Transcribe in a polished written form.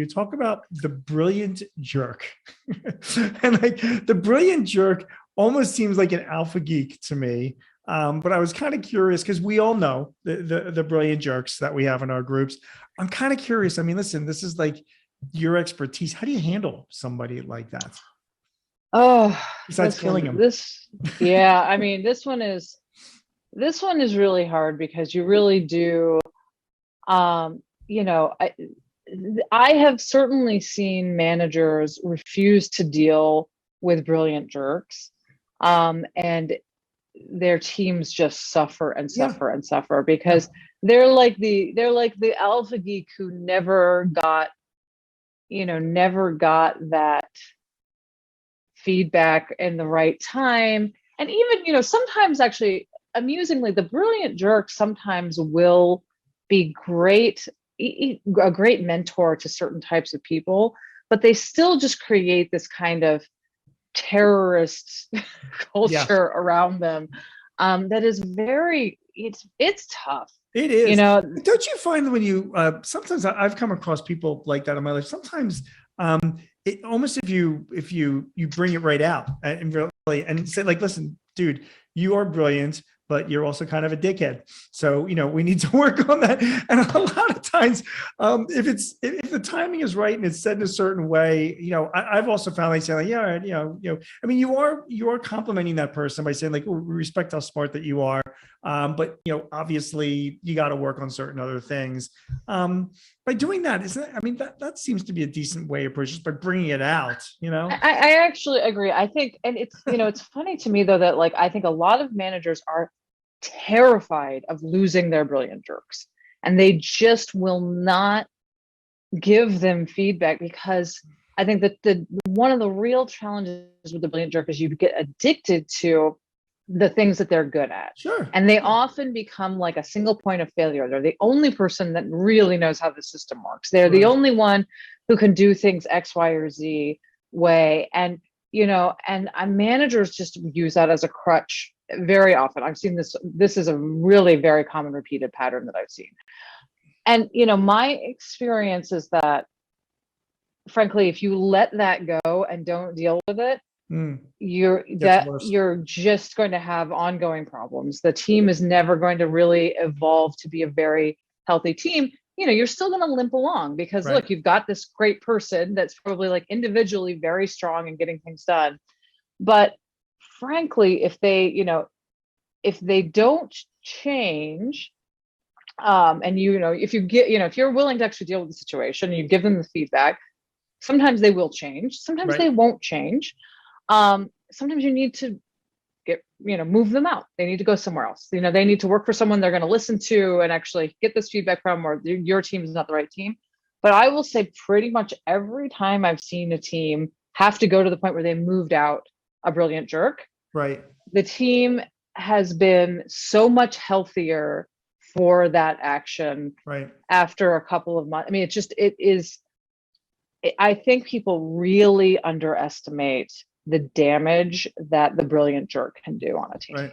you talk about the brilliant jerk. And like the brilliant jerk almost seems like an alpha geek to me. But I was kind of curious because we all know the brilliant jerks that we have in our groups. I'm kind of curious. I mean, listen, this is like your expertise. How do you handle somebody like that Oh, besides killing them? yeah, I mean, this one is really hard because you really do, you know, I have certainly seen managers refuse to deal with brilliant jerks, and their teams just suffer and Yeah, suffer and suffer yeah, because they're like the alpha geek who never got, never got that feedback in the right time. And even, sometimes actually, amusingly, the brilliant jerk sometimes will be great, a great mentor to certain types of people, but they still just create this kind of terrorist yeah. culture around them, that is it's tough, It you is. know. Don't you find that when you sometimes I've come across people like that in my life. Sometimes it almost if you bring it right out and really and say like, listen, dude, you are brilliant, but you're also kind of a dickhead. So we need to work on that. And a lot of times, if the timing is right and it's said in a certain way, I've also found like saying like, yeah, right, I mean, you are complimenting that person by saying like, oh, we respect how smart that you are. But obviously you got to work on certain other things. By doing that, isn't it? I mean, that seems to be a decent way of approach, just by bringing it out. I actually agree. I think, and it's funny to me though that like I think a lot of managers are terrified of losing their brilliant jerks, and they just will not give them feedback because I think that the one of the real challenges with the brilliant jerk is you get addicted to the things that they're good at. Sure. And they often become like a single point of failure. They're the only person that really knows how the system works. They're the Right. only one who can do things X, Y, or Z way. And, managers just use that as a crutch very often. I've seen this. This is a really very common repeated pattern that I've seen. And, my experience is that, frankly, if you let that go and don't deal with it, Mm, gets worse. you're just going to have ongoing problems. The team is never going to really evolve to be a very healthy team. You're still going to limp along because Right. look, you've got this great person that's probably like individually very strong and getting things done. But frankly, if they don't change, and if you get, if you're willing to actually deal with the situation, you give them the feedback, sometimes they will change, sometimes Right. they won't change. Sometimes you need to move them out. They need to go somewhere else. They need to work for someone they're going to listen to and actually get this feedback from, or your team is not the right team. But I will say pretty much every time I've seen a team have to go to the point where they moved out a brilliant jerk, Right. the team has been so much healthier for that action Right. after a couple of months. I mean, it is, I think people really underestimate the damage that the brilliant jerk can do on a team. Right.